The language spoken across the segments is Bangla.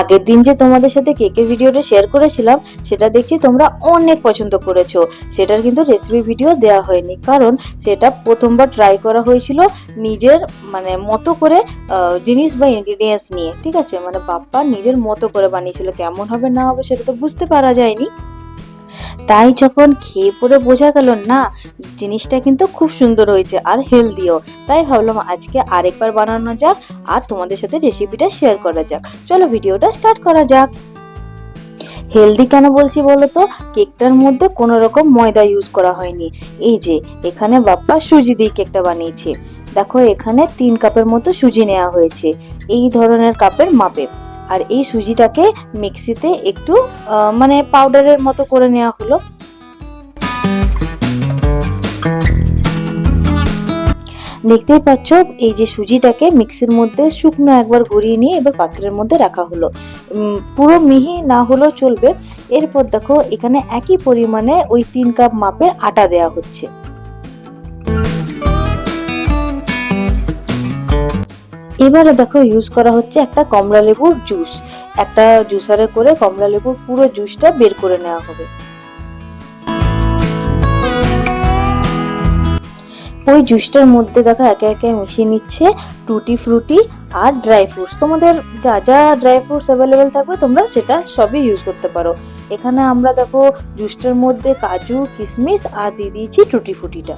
আগের দিন যে তোমাদের সাথে কেকের ভিডিওটা শেয়ার করেছিলাম সেটা দেখছি তোমরা অনেক পছন্দ করেছো। সেটার কিন্তু রেসিপি ভিডিও দেওয়া হয়নি, কারণ সেটা প্রথমবার ট্রাই করা হয়েছিল নিজের মতো করে জিনিস বা ইনগ্রিডিয়েন্টস নিয়ে। ঠিক আছে, বাপ্পা নিজের মতো করে বানিয়েছিল, কেমন হবে না হবে সেটা তো বুঝতে পারা যায়নি। তাই যখন খেয়ে পরে বোঝা গেল না, জিনিসটা কিন্তু খুব সুন্দর হয়েছে আর হেলদিও। তাই ভাবলাম আজকে আরেকবার বানানো যাক আর তোমাদের সাথে রেসিপিটা শেয়ার করা যাক। চলো ভিডিওটা স্টার্ট করা যাক। হেলদি কেন বলছি বলো তো? কেকটার মধ্যে কোনো রকম ময়দা ইউজ করা হয়নি। এই যে এখানে বাপ্পা সুজি দিয়ে কেকটা বানিয়েছে। দেখো এখানে 3 কাপের মতো সুজি নেওয়া হয়েছে, এই ধরনের কাপের মাপে। আর এই সুজিটাকে মিক্সিতে একটু পাউডারের মতো করে নেওয়া হলো। দেখতেই পাচ্ছ এই যে সুজিটাকে মিক্সির মধ্যে শুকনো একবার ঘুরিয়ে নিয়ে এবার পাত্রের মধ্যে রাখা হলো। পুরো মিহি না হলেও চলবে। এরপর দেখো এখানে একই পরিমাণে ওই 3 কাপ মাপের আটা দেয়া হচ্ছে। এবারে দেখো ইউজ করা হচ্ছে একটা কমলা লেবুর জুস। একটা জুসারে করে কমলা লেবুর পুরো জুসটা বের করে নেওয়া হবে। ওই জুসটার মধ্যে দেখো একে একে মিশিয়ে নিচ্ছে টুটি ফ্রুটি আর ড্রাই ফ্রুটস। তোমাদের যা যা ড্রাই ফ্রুটস অ্যাভেলেবেল থাকবে তোমরা সেটা সবই ইউজ করতে পারো। এখানে আমরা দেখো জুসটার মধ্যে কাজু কিশমিশ আর দিয়ে দিয়েছি টুটি ফ্রুটিটা।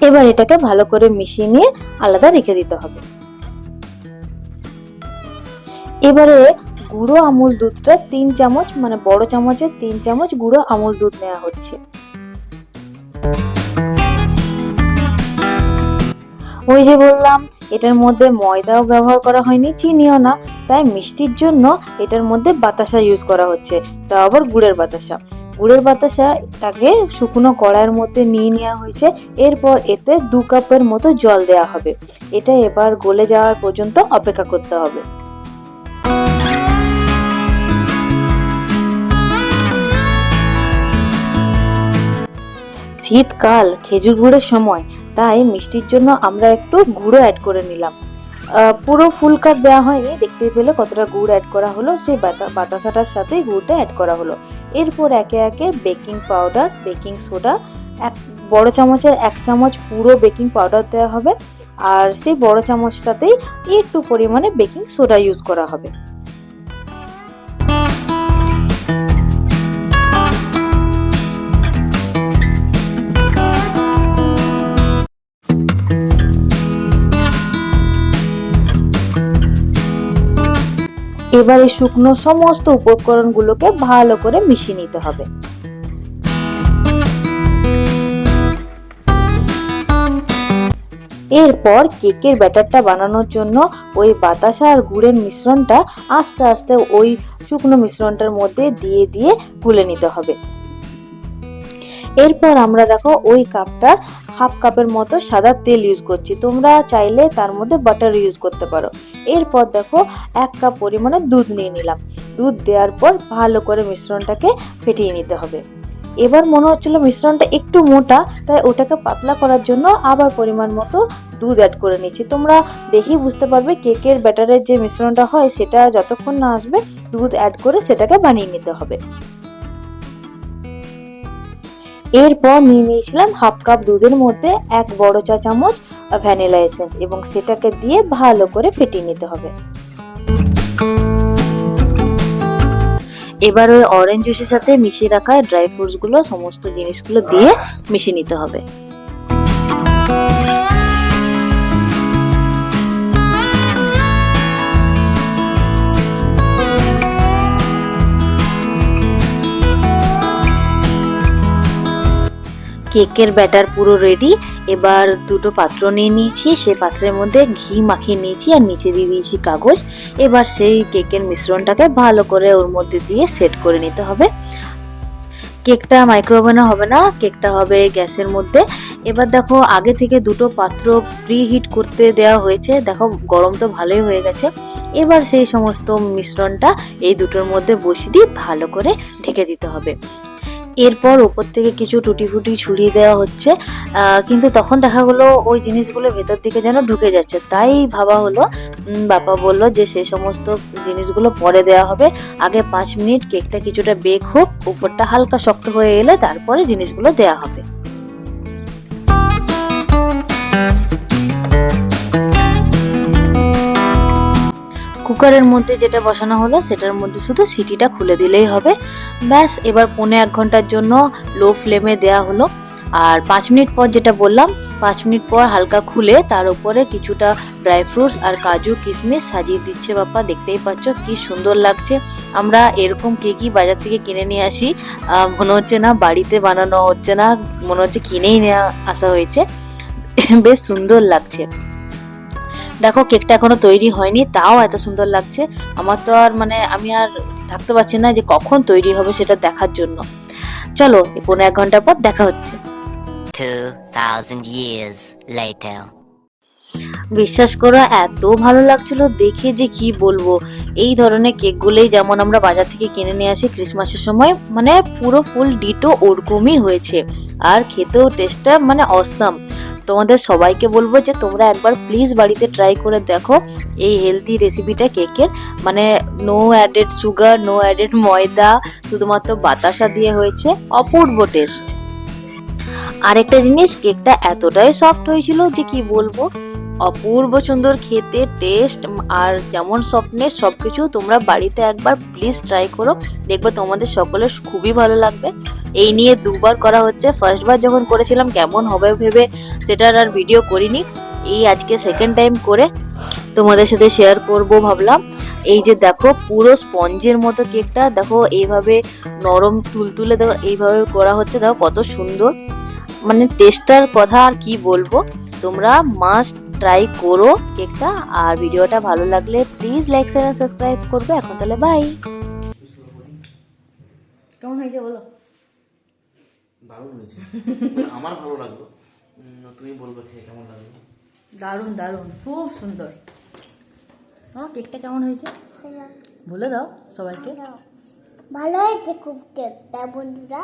এবার এটাকে ভালো করে মিশিয়ে নিয়ে আলাদা রেখে দিতে হবে। এবারে গুঁড়ো আমুল দুধটা 3 চামচ, বড় চামচের 3 চামচ গুঁড়ো আমুল দুধ নেওয়া হচ্ছে। ওই যে বললাম এটার মধ্যে ময়দাও ব্যবহার করা হয়নি, চিনিও না, তাই মিষ্টির জন্য এটার মধ্যে বাতাসা ইউজ করা হচ্ছে, তাও আবার গুড়ের বাতাসা। গুড়ের বাতাসাটাকে শুকনো কড়াইয়ের মধ্যে নিয়ে নেওয়া হয়েছে। এরপর এতে 2 কাপের মতো জল দেওয়া হবে। এটা এবার গলে যাওয়ার পর্যন্ত অপেক্ষা করতে হবে। শীতকাল, খেজুর গুড়ের সময়, তাই মিষ্টির জন্য আমরা একটু গুঁড়ো অ্যাড করে নিলাম। পুরো ফুল কাপ দেওয়া হয়নি, দেখতেই পেলে কতটা গুড় অ্যাড করা হলো। সেই বাতাসাটার সাথে গুড়টা অ্যাড করা হলো। এরপর একে একে বেকিং পাউডার, বেকিং সোডা, বড় চামচের 1 চামচ পুরো বেকিং পাউডার দেওয়া হবে। আর সেই বড় চামচটাতেই একটু পরিমাণে বেকিং সোডা ইউজ করা হবে। এবার এই শুকনো সমস্ত উপকরণগুলোকে ভালো করে মিশিয়ে নিতে হবে। এরপর কেকের ব্যাটারটা বানানোর জন্য ওই বাতাসা আর গুড়ের মিশ্রণটা আস্তে আস্তে ওই শুকনো মিশ্রণটার মধ্যে দিয়ে দিয়ে গুলে নিতে হবে। এরপর আমরা দেখো ওই কাপটার হাফ কাপের মতো সাদা তেল ইউজ করছি, তোমরা চাইলে তার মধ্যে বাটার ইউজ করতে পারো। এরপর দেখো 1 কাপ পরিমাণে দুধ নিয়ে নিলাম। দুধ দেওয়ার পর ভালো করে মিশ্রণটাকে ফেটিয়ে নিতে হবে। এবার মনে হচ্ছিল মিশ্রণটা একটু মোটা, তাই ওটাকে পাতলা করার জন্য আবার পরিমাণ মতো দুধ অ্যাড করে নিচ্ছি। তোমরা দেখেই বুঝতে পারবে কেকের ব্যাটারের যে মিশ্রণটা হয় সেটা যতক্ষণ না আসবে দুধ অ্যাড করে সেটাকে বানিয়ে নিতে হবে। এরপর নিয়ে নিয়েছিলাম হাফ কাপ দুধের মধ্যে 1 বড় চা চামচ ভ্যানিলা এসেন্স এবং সেটাকে দিয়ে ভালো করে ফেটিয়ে নিতে হবে। এবার ওই অরেঞ্জ জুসের সাথে মিশিয়ে রাখা ড্রাই ফ্রুটস গুলো, সমস্ত জিনিসগুলো দিয়ে মিশিয়ে নিতে হবে। কেকের ব্যাটার পুরো রেডি। এবার 2টো পাত্র নিয়ে নিয়েছি, সেই পাত্রের মধ্যে ঘি মাখিয়ে নিয়েছি আর নিচে দিয়ে দিয়েছি কাগজ। এবার সেই কেকের মিশ্রণটাকে ভালো করে ওর মধ্যে দিয়ে সেট করে নিতে হবে। কেকটা মাইক্রোওভেনে হবে না, কেকটা হবে গ্যাসের মধ্যে। এবার দেখো আগে থেকে 2টো পাত্র প্রি হিট করতে দেওয়া হয়েছে, দেখো গরম তো ভালোই হয়ে গেছে। এবার সেই সমস্ত মিশ্রণটা এই 2টোর মধ্যে বসিয়ে দিয়ে ভালো করে ঢেকে দিতে হবে। এরপর ওপর থেকে কিছু টুটি ফুটি ছড়িয়ে দেওয়া হচ্ছে, কিন্তু তখন দেখা হলো ওই জিনিসগুলো ভেতর দিকে যেন ঢুকে যাচ্ছে। তাই ভাবা হলো, বাবা বলল যে সে সমস্ত জিনিসগুলো পরে দেওয়া হবে, আগে 5 মিনিট কেকটা কিছুটা বেক হোক, উপরটা হালকা শক্ত হয়ে এলে তারপরে জিনিসগুলো দেওয়া হবে। কুকারের মধ্যে যেটা বসানো হলো সেটার মধ্যে শুধু সিটিটা খুলে দিলেই হবে। ব্যাস, এবার 1.5 ঘন্টার জন্য লো ফ্লেমে দেয়া হলো। আর 5 মিনিট পর যেটা বললাম, 5 মিনিট পর হালকা খুলে তার উপরে কিছুটা ড্রাই ফ্রুটস আর কাজু কিশমিশ সাজিয়ে দিচ্ছে বাপ্পা। দেখতেই পাচ্ছ কি সুন্দর লাগছে। আমরা এরকম কেকই বাজার থেকে কিনে নিয়ে আসি, মনে হচ্ছে না বাড়িতে বানানো হচ্ছে, না মনে হচ্ছে কিনেই নেওয়া আসা হয়েছে। বেশ সুন্দর লাগছে। দেখো কেকটা এখনো তৈরি হয়নি, তাও এত সুন্দর লাগছে। আমার তো আর আমি আর থাকতে পারছি না যে কখন তৈরি হবে সেটা দেখার জন্য। চলো 1.5 ঘন্টা পর দেখা হচ্ছে। 2000 years later. বিশ্বাস করো এত ভালো লাগছিল দেখে যে কি বলবো। এই ধরনের কেকগুলোই যেমন আমরা বাজার থেকে কিনে নিয়ে আসি ক্রিসমাসের সময়, পুরো ফুল ডিটো ওরকমই হয়েছে। আর খেতেও টেস্টটা অসাম। তোমাদের সবাইকে বলবো যে তোমরা একবার প্লিজ বাড়িতে ট্রাই করে দেখো এই হেলদি রেসিপিটা কেকের। No added sugar, no added maida, শুধুমাত্র বাতাসা দিয়ে হয়েছে, অপূর্ব টেস্ট। আরেকটা জিনিস, কেকটা এতটাই সফট হয়েছিল যে কি বলবো, অপূর্ব সুন্দর খেতে, টেস্ট আর যেমন সফটনেস সবকিছু। তোমরা বাড়িতে একবার প্লিজ ট্রাই করো, দেখবে তোমাদের সকলের খুবই ভালো লাগবে। এই নিয়ে 2বার করা হচ্ছে। ফার্স্টবার যখন করেছিলাম কেমন হবে ভেবে সেটার আর ভিডিও করিনি, এই আজকে সেকেন্ড টাইম করে তোমাদের সাথে শেয়ার করব ভাবলাম। এই যে দেখো পুরো স্পঞ্জের মতো কেকটা, দেখো এইভাবে নরম তুলতুলে, দেখো এইভাবে করা হচ্ছে, দেখো কত সুন্দর। টেস্টার কথা আর কি বলবো। তোমরা মাস্ট ট্রাই করো কেকটা। আর ভিডিওটা ভালো লাগলে প্লিজ লাইক শেয়ার সাবস্ক্রাইব করবে। এখন তাহলে বাই। কেমন হয়েছে বলো? দারুণ হয়েছে। আমার ভালো লাগলো, তুমি বলবে খেয়ে কেমন লাগলো। দারুণ দারুণ, খুব সুন্দর। কেকটা কেমন হয়েছে বলে দাও সবাইকে। ভালো হয়েছে খুব কেকটা বন্ধুরা।